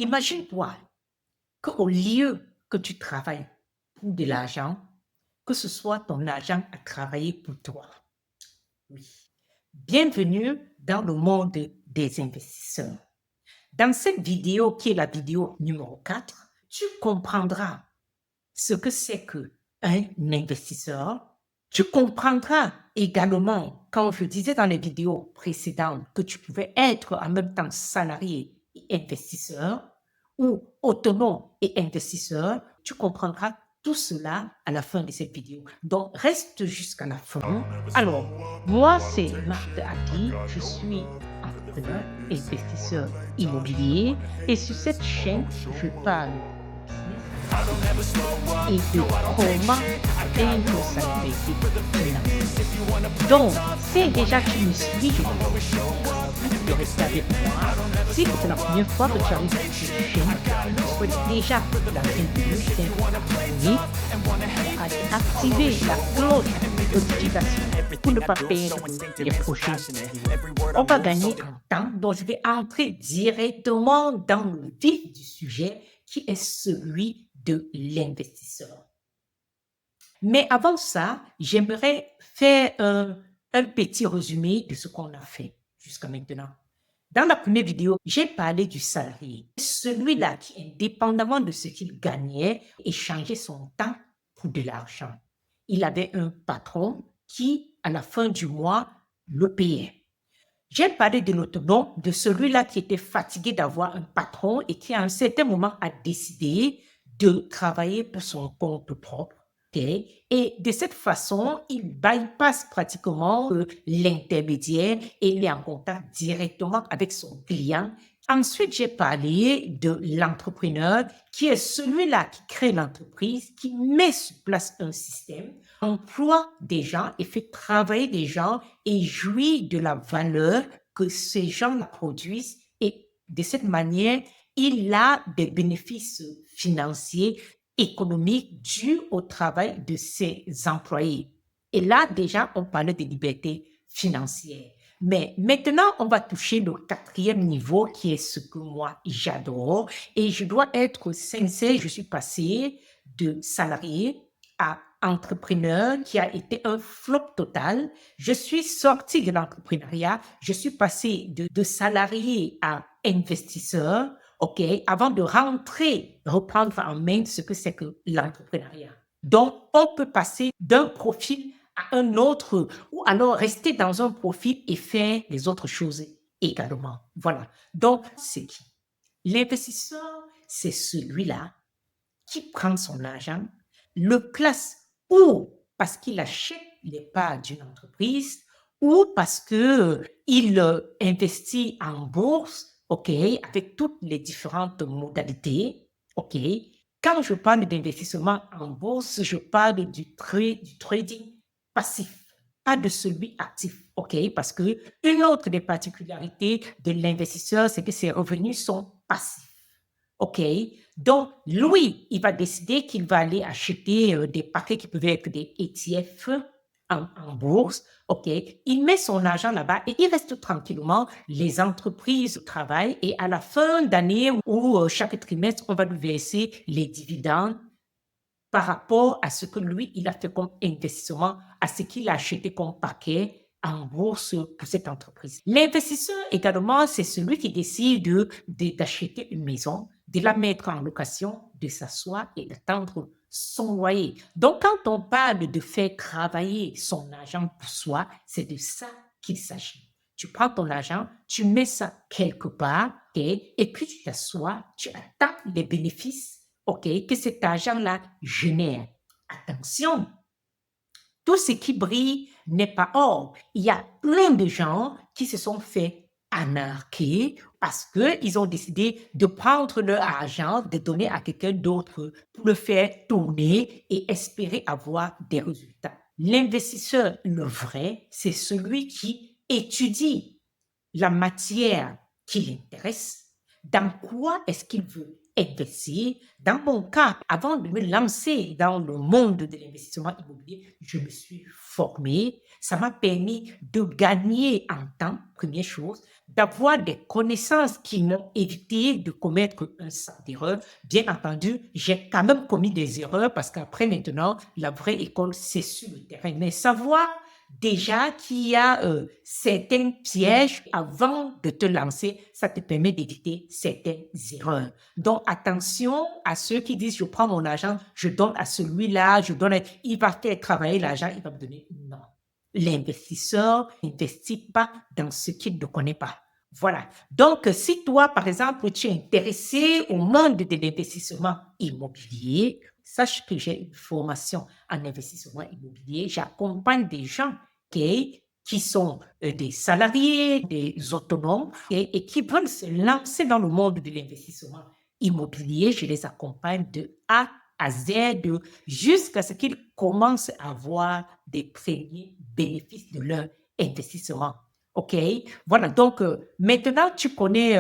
Imagine-toi qu'au lieu que tu travailles pour de l'argent, que ce soit ton argent à travailler pour toi. Oui. Bienvenue dans le monde des investisseurs. Dans cette vidéo, qui est la vidéo numéro 4, tu comprendras ce que c'est qu'un investisseur. Tu comprendras également, quand je disais dans les vidéos précédentes que tu pouvais être en même temps salarié et investisseur ou autonome et investisseur, tu comprendras tout cela à la fin de cette vidéo. Donc, reste jusqu'à la fin. Alors, moi, c'est Marthe Adi, je suis entrepreneur, investisseur immobilier et sur cette chaîne, je parle de business et de comment atteindre sa liberté financière. Donc, si déjà tu me suis, je te de rester avec moi. Si c'est la première fois que tu arrives sur cette chaîne, je souhaite déjà la bienvenue, je t'invite à activer la cloche de notification pour ne pas perdre les prochaines vidéos. On va gagner en temps, donc je vais entrer directement dans le vif du sujet qui est celui de l'investisseur. Mais avant ça, j'aimerais faire un petit résumé de ce qu'on a fait jusqu'à maintenant. Dans la première vidéo, j'ai parlé du salarié, celui-là qui, indépendamment de ce qu'il gagnait, échangeait son temps pour de l'argent. Il avait un patron qui, à la fin du mois, le payait. J'ai parlé de l'autonome, de celui-là qui était fatigué d'avoir un patron et qui, à un certain moment, a décidé de travailler pour son compte propre. Okay? Et de cette façon, il bypasse pratiquement l'intermédiaire et il est en contact directement avec son client. Ensuite, j'ai parlé de l'entrepreneur qui est celui-là qui crée l'entreprise, qui met sur place un système, emploie des gens et fait travailler des gens et jouit de la valeur que ces gens produisent. Et de cette manière, il a des bénéfices financiers, économiques dus au travail de ses employés. Et là, déjà, on parlait de liberté financière. Mais maintenant, on va toucher le quatrième niveau qui est ce que moi, j'adore. Et je dois être sincère, je suis passé de salarié à entrepreneur qui a été un flop total. Je suis sorti de l'entrepreneuriat. Je suis passé de salarié à investisseur, OK, avant de reprendre en main ce que c'est que l'entrepreneuriat. Donc, on peut passer d'un profil à un autre ou alors rester dans un profil et faire les autres choses également. Voilà. Donc, c'est qui? L'investisseur, c'est celui-là qui prend son argent, le place ou parce qu'il achète les parts d'une entreprise ou parce qu'il investit en bourse, OK, avec toutes les différentes modalités, OK. Quand je parle d'investissement en bourse, je parle du trading passif, pas de celui actif, OK, parce que une autre des particularités de l'investisseur, c'est que ses revenus sont passifs. OK. Donc, lui, il va décider qu'il va aller acheter des paquets qui peuvent être des ETF en bourse. OK. Il met son argent là-bas et il reste tranquillement. Les entreprises travaillent et à la fin d'année ou chaque trimestre, on va lui verser les dividendes par rapport à ce que lui, il a fait comme investissement, à ce qu'il a acheté comme paquet en bourse pour cette entreprise. L'investisseur également, c'est celui qui décide d'acheter une maison, de la mettre en location, de s'asseoir et d'attendre son loyer. Donc, quand on parle de faire travailler son argent pour soi, c'est de ça qu'il s'agit. Tu prends ton argent, tu mets ça quelque part, okay, et puis tu t'assois, tu attends les bénéfices, OK, que cet argent-là génère. Attention, tout ce qui brille n'est pas or. Il y a plein de gens qui se sont fait anarquer parce qu'ils ont décidé de prendre leur argent, de donner à quelqu'un d'autre pour le faire tourner et espérer avoir des résultats. L'investisseur, le vrai, c'est celui qui étudie la matière qui l'intéresse, dans quoi est-ce qu'il veut investir. Dans mon cas, avant de me lancer dans le monde de l'investissement immobilier, je me suis formée. Ça m'a permis de gagner en temps, première chose, d'avoir des connaissances qui m'ont évité de commettre un sac d'erreurs. Bien entendu, j'ai quand même commis des erreurs parce qu'après maintenant, la vraie école, c'est sur le terrain. Mais savoir déjà qu'il y a certains pièges avant de te lancer, ça te permet d'éviter certaines erreurs. Donc, attention à ceux qui disent, je prends mon argent, je donne à celui-là, il va faire travailler l'argent, il va me donner. Non. L'investisseur n'investit pas dans ce qu'il ne connaît pas. Voilà. Donc, si toi, par exemple, tu es intéressé au monde de l'investissement immobilier, sache que j'ai une formation en investissement immobilier. J'accompagne des gens qui sont des salariés, des autonomes et qui veulent se lancer dans le monde de l'investissement immobilier. Je les accompagne de A à Z jusqu'à ce qu'ils commencent à avoir des premiers bénéfices de leur investissement. OK? Voilà, donc maintenant tu connais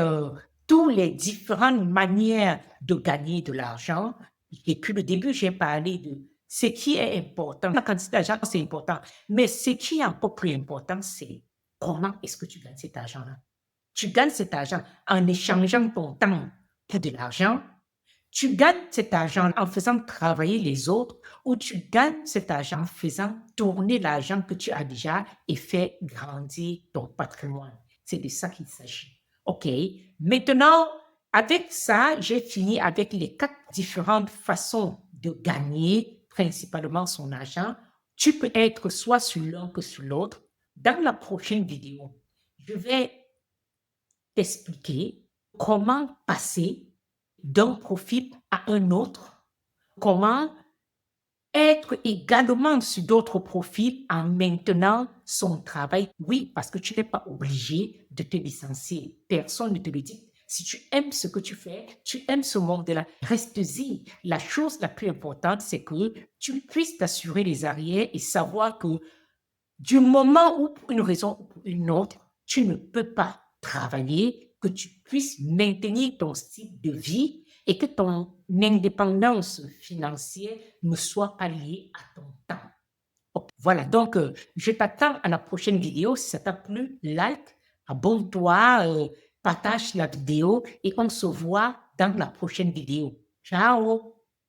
toutes les différentes manières de gagner de l'argent. Depuis le début, j'ai parlé de ce qui est important. La quantité d'argent, c'est important. Mais ce qui est encore plus important, c'est comment est-ce que tu gagnes cet argent-là. Tu gagnes cet argent en échangeant ton temps pour de l'argent. Tu gagnes cet argent en faisant travailler les autres ou tu gagnes cet argent en faisant tourner l'argent que tu as déjà et faire grandir ton patrimoine. C'est de ça qu'il s'agit. OK. Maintenant, avec ça, j'ai fini avec les 4 différentes façons de gagner principalement son argent. Tu peux être soit sur l'un que sur l'autre. Dans la prochaine vidéo, je vais t'expliquer comment passer d'un profil à un autre, comment être également sur d'autres profils en maintenant son travail. Oui, parce que tu n'es pas obligé de te licencier. Personne ne te le dit. Si tu aimes ce que tu fais, tu aimes ce monde-là, reste-y. La chose la plus importante, c'est que tu puisses t'assurer les arrières et savoir que du moment où, pour une raison ou pour une autre, tu ne peux pas travailler, que tu puisses maintenir ton style de vie et que ton indépendance financière ne soit pas liée à ton temps. Voilà, donc je t'attends à la prochaine vidéo. Si ça t'a plu, like, abonne-toi, partage la vidéo et on se voit dans la prochaine vidéo. Ciao!